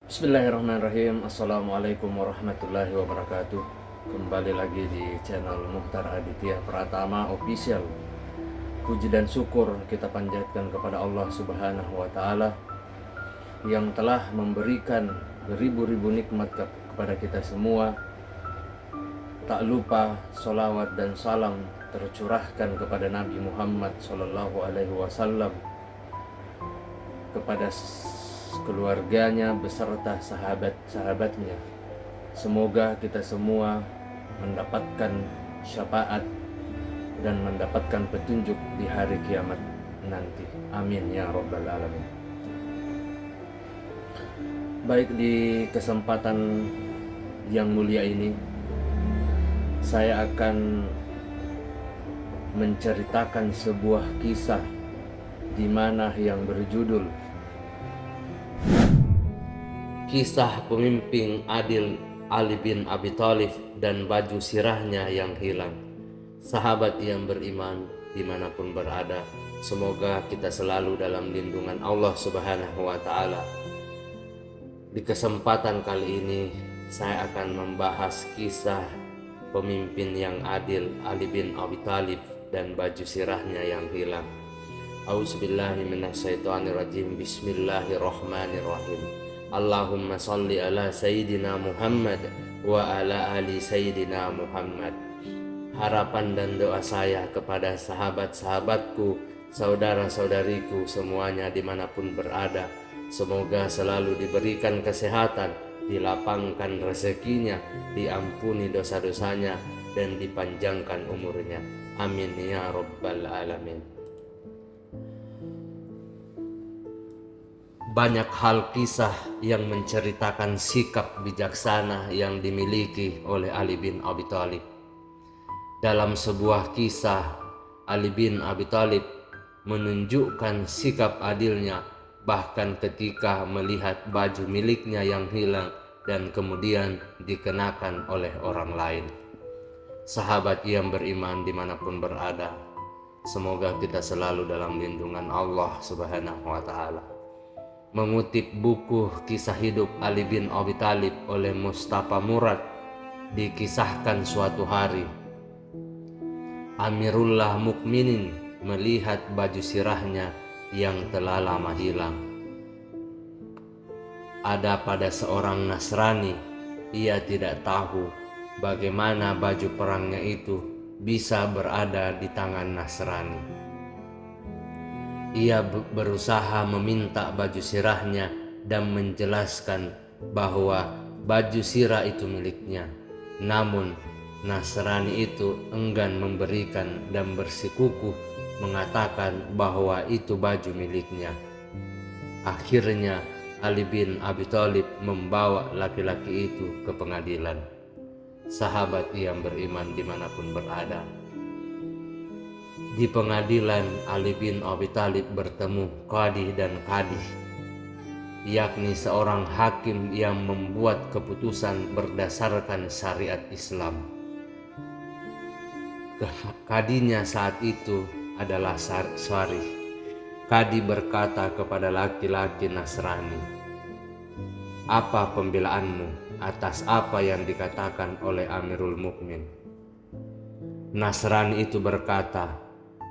Bismillahirrahmanirrahim. Assalamualaikum warahmatullahi wabarakatuh. Kembali lagi di channel Mukhtar Aditya Pratama Official. Puji dan syukur kita panjatkan kepada Allah Subhanahu wa Ta'ala yang telah memberikan beribu-ribu nikmat kepada kita semua. Tak lupa sholawat dan salam tercurahkan kepada Nabi Muhammad SAW, kepada keluarganya beserta sahabat-sahabatnya. Semoga kita semua mendapatkan syafaat dan mendapatkan petunjuk di hari kiamat nanti. Amin ya rabbal alamin. Baik, di kesempatan yang mulia ini saya akan menceritakan sebuah kisah di mana yang berjudul Kisah Pemimpin Adil Ali bin Abi Thalib dan baju sirahnya yang hilang. Sahabat yang beriman dimanapun berada, semoga kita selalu dalam lindungan Allah Subhanahu wa Ta'ala. Di kesempatan kali ini saya akan membahas kisah pemimpin yang adil Ali bin Abi Thalib dan baju sirahnya yang hilang. A'udzubillahi minasyaitonirrajim. Bismillahirrahmanirrahim. Allahumma salli ala Sayyidina Muhammad wa ala ali Sayyidina Muhammad. Harapan dan doa saya kepada sahabat-sahabatku, saudara-saudariku semuanya dimanapun berada, semoga selalu diberikan kesehatan, dilapangkan rezekinya, diampuni dosa-dosanya, dan dipanjangkan umurnya. Amin ya rabbal alamin. Banyak hal kisah yang menceritakan sikap bijaksana yang dimiliki oleh Ali bin Abi Thalib. Dalam sebuah kisah, Ali bin Abi Thalib menunjukkan sikap adilnya bahkan ketika melihat baju miliknya yang hilang dan kemudian dikenakan oleh orang lain. Sahabat yang beriman dimanapun berada, semoga kita selalu dalam lindungan Allah Subhanahu wa Ta'ala. Mengutip buku Kisah Hidup Ali bin Abi Thalib oleh Mustafa Murad, dikisahkan suatu hari Amirullah Mukminin melihat baju sirahnya yang telah lama hilang. Ada pada seorang Nasrani, ia tidak tahu bagaimana baju perangnya itu bisa berada di tangan Nasrani. Ia berusaha meminta baju sirahnya dan menjelaskan bahwa baju sirah itu miliknya. Namun Nasrani itu enggan memberikan dan bersikukuh mengatakan bahwa itu baju miliknya. Akhirnya Ali bin Abi Thalib membawa laki-laki itu ke pengadilan. Sahabat yang beriman dimanapun berada, di pengadilan Ali bin Abi Thalib bertemu qadhi dan qadhi, yakni seorang hakim yang membuat keputusan berdasarkan syariat Islam. Qadhinya saat itu adalah Syarih. Qadhi berkata kepada laki-laki Nasrani, "Apa pembelaanmu atas apa yang dikatakan oleh Amirul Mukmin?" Nasrani itu berkata,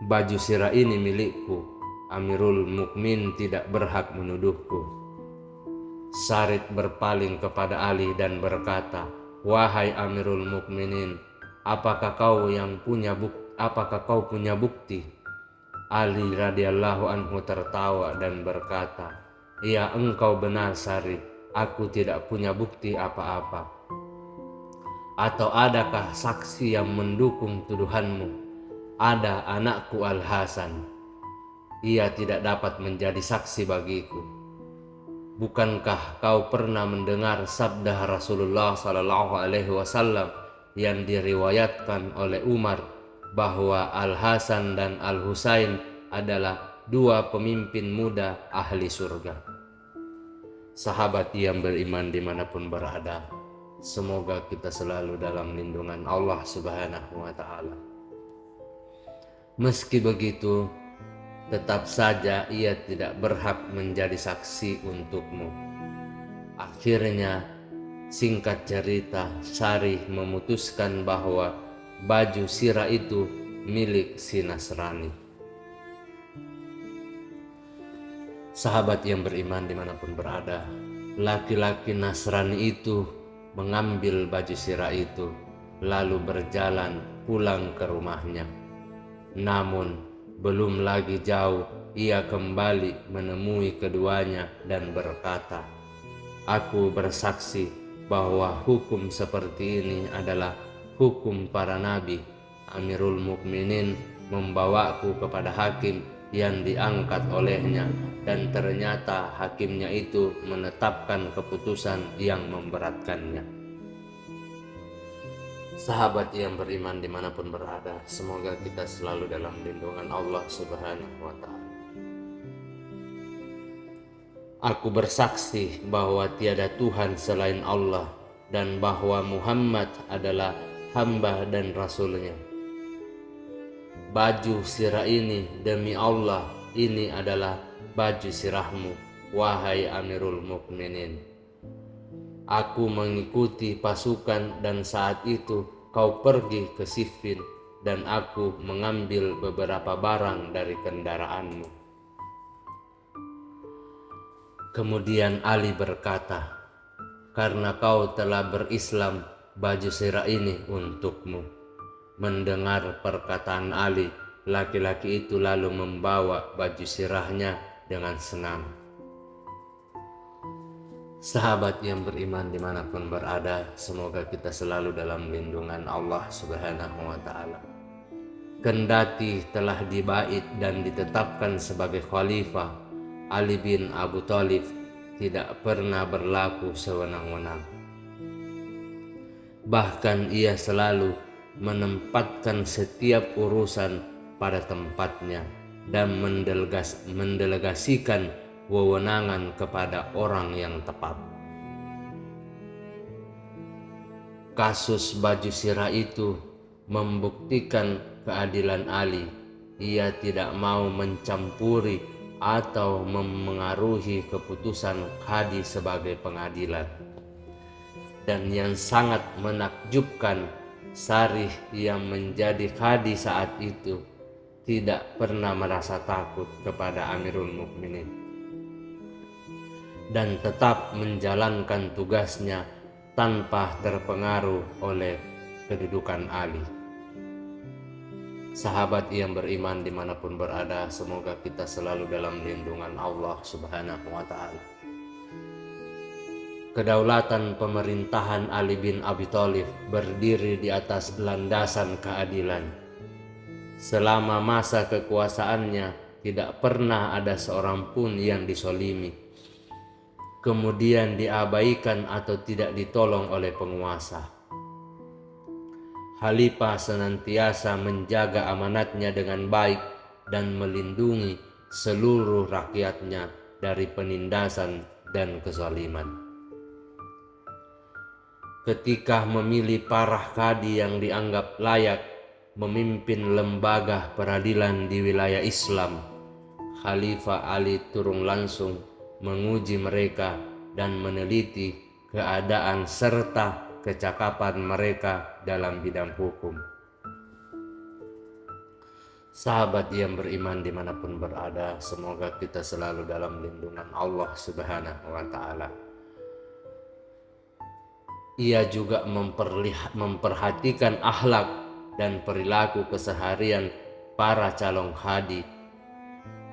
"Baju sirah ini milikku. Amirul Mukmin tidak berhak menuduhku." Syarih berpaling kepada Ali dan berkata, "Wahai Amirul Mukminin, apakah kau punya bukti?" Ali radhiyallahu anhu tertawa dan berkata, "Ya, engkau benar Syarih, aku tidak punya bukti apa-apa." "Atau adakah saksi yang mendukung tuduhanmu?" "Ada, anakku Al-Hasan. Ia tidak dapat menjadi saksi bagiku." "Bukankah kau pernah mendengar sabda Rasulullah SAW yang diriwayatkan oleh Umar bahwa Al-Hasan dan Al-Husain adalah dua pemimpin muda ahli surga?" Sahabat yang beriman dimanapun berada, semoga kita selalu dalam lindungan Allah Subhanahu wa Ta'ala. Meski begitu, tetap saja ia tidak berhak menjadi saksi untukmu. Akhirnya, singkat cerita, Sarih memutuskan bahwa baju sirah itu milik si Nasrani. Sahabat yang beriman dimanapun berada, laki-laki Nasrani itu mengambil baju sirah itu lalu berjalan pulang ke rumahnya. Namun belum lagi jauh ia kembali menemui keduanya dan berkata, "Aku bersaksi bahwa hukum seperti ini adalah hukum para nabi. Amirul Mukminin membawaku kepada hakim yang diangkat olehnya, dan ternyata hakimnya itu menetapkan keputusan yang memberatkannya." Sahabat yang beriman dimanapun berada, semoga kita selalu dalam lindungan Allah Subhanahu wa Ta'ala. Aku bersaksi bahwa tiada Tuhan selain Allah dan bahwa Muhammad adalah hamba dan rasulnya. Baju sirah ini demi Allah, ini adalah baju sirahmu, wahai Amirul Mukminin. Aku mengikuti pasukan dan saat itu kau pergi ke Siffin dan aku mengambil beberapa barang dari kendaraanmu. Kemudian Ali berkata, "Karena kau telah berislam, baju sirah ini untukmu." Mendengar perkataan Ali, laki-laki itu lalu membawa baju sirahnya dengan senang. Sahabat yang beriman dimanapun berada, semoga kita selalu dalam lindungan Allah Subhanahu wa Ta'ala. Kendati telah dibait dan ditetapkan sebagai khalifah, Ali bin Abu Thalib tidak pernah berlaku sewenang-wenang. Bahkan ia selalu menempatkan setiap urusan pada tempatnya dan mendelegasikan wewenangan kepada orang yang tepat. Kasus baju sirah itu membuktikan keadilan Ali. Ia tidak mau mencampuri atau memengaruhi keputusan Qadi sebagai pengadilan. Dan yang sangat menakjubkan, Sarih yang menjadi Qadi saat itu tidak pernah merasa takut kepada Amirul Mukminin dan tetap menjalankan tugasnya tanpa terpengaruh oleh kedudukan Ali. Sahabat yang beriman dimanapun berada, semoga kita selalu dalam lindungan Allah Subhanahu wa Ta'ala. Kedaulatan pemerintahan Ali bin Abi Thalib berdiri di atas landasan keadilan. Selama masa kekuasaannya tidak pernah ada seorang pun yang disolimi, kemudian diabaikan atau tidak ditolong oleh penguasa. Khalifah senantiasa menjaga amanatnya dengan baik dan melindungi seluruh rakyatnya dari penindasan dan kezaliman. Ketika memilih para qadi yang dianggap layak memimpin lembaga peradilan di wilayah Islam, Khalifah Ali turun langsung menguji mereka dan meneliti keadaan serta kecakapan mereka dalam bidang hukum. Sahabat yang beriman dimanapun berada, semoga kita selalu dalam lindungan Allah Subhanahu wa Ta'ala. Ia juga memperhatikan akhlak dan perilaku keseharian para calon qadi.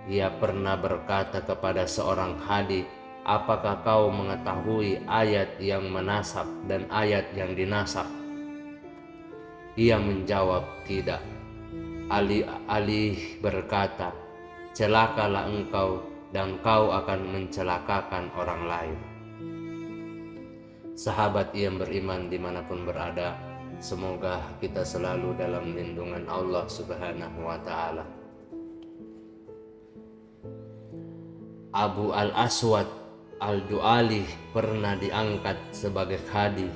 Ia pernah berkata kepada seorang qadi, "Apakah kau mengetahui ayat yang menasab dan ayat yang dinasab?" Ia menjawab, "Tidak." Ali berkata, "Celakalah engkau dan kau akan mencelakakan orang lain." Sahabat yang beriman dimanapun berada, semoga kita selalu dalam lindungan Allah Subhanahu wa Ta'ala. Abu al-Aswad al-Du'ali pernah diangkat sebagai qadi,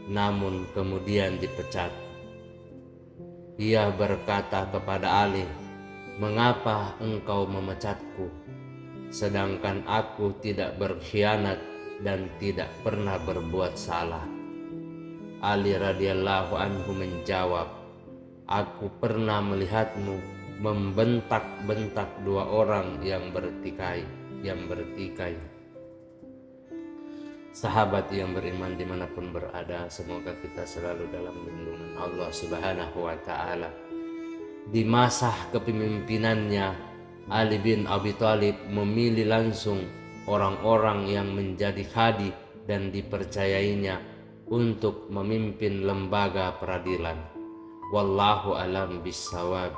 namun kemudian dipecat. Ia berkata kepada Ali, "Mengapa engkau memecatku, sedangkan aku tidak berkhianat dan tidak pernah berbuat salah. Ali radhiyallahu anhu menjawab, aku pernah melihatmu membentak-bentak dua orang yang bertikai. Sahabat yang beriman dimanapun berada, semoga kita selalu dalam lindungan Allah Subhanahu wa Ta'ala. Di masa kepemimpinannya, Ali bin Abi Thalib memilih langsung orang-orang yang menjadi khadi dan dipercayainya untuk memimpin lembaga peradilan. Wallahu alam bissawab.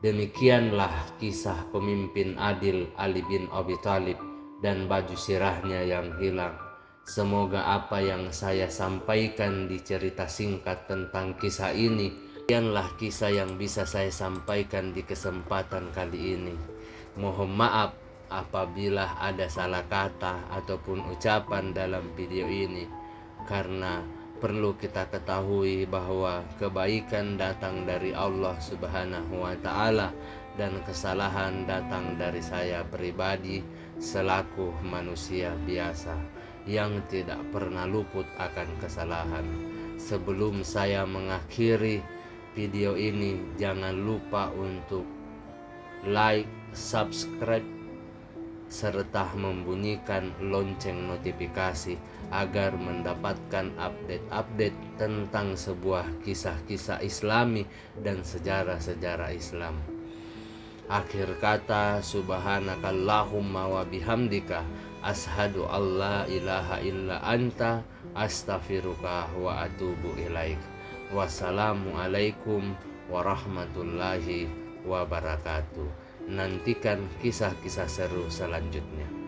Demikianlah kisah pemimpin adil Ali bin Abi Thalib dan baju sirahnya yang hilang. Semoga apa yang saya sampaikan di cerita singkat tentang kisah ini, demikianlah kisah yang bisa saya sampaikan di kesempatan kali ini. Mohon maaf apabila ada salah kata ataupun ucapan dalam video ini, karena perlu kita ketahui bahwa kebaikan datang dari Allah Subhanahu wa Ta'ala dan kesalahan datang dari saya pribadi selaku manusia biasa yang tidak pernah luput akan kesalahan. Sebelum saya mengakhiri video ini, jangan lupa untuk like, subscribe, serta membunyikan lonceng notifikasi agar mendapatkan update-update tentang sebuah kisah-kisah Islami dan sejarah-sejarah Islam. Akhir kata, subhanakallahumma wa bihamdika ashadu alla ilaha illa anta astaghfiruka wa atubu ilaik. Wassalamualaikum warahmatullahi wabarakatuh. Nantikan kisah-kisah seru selanjutnya.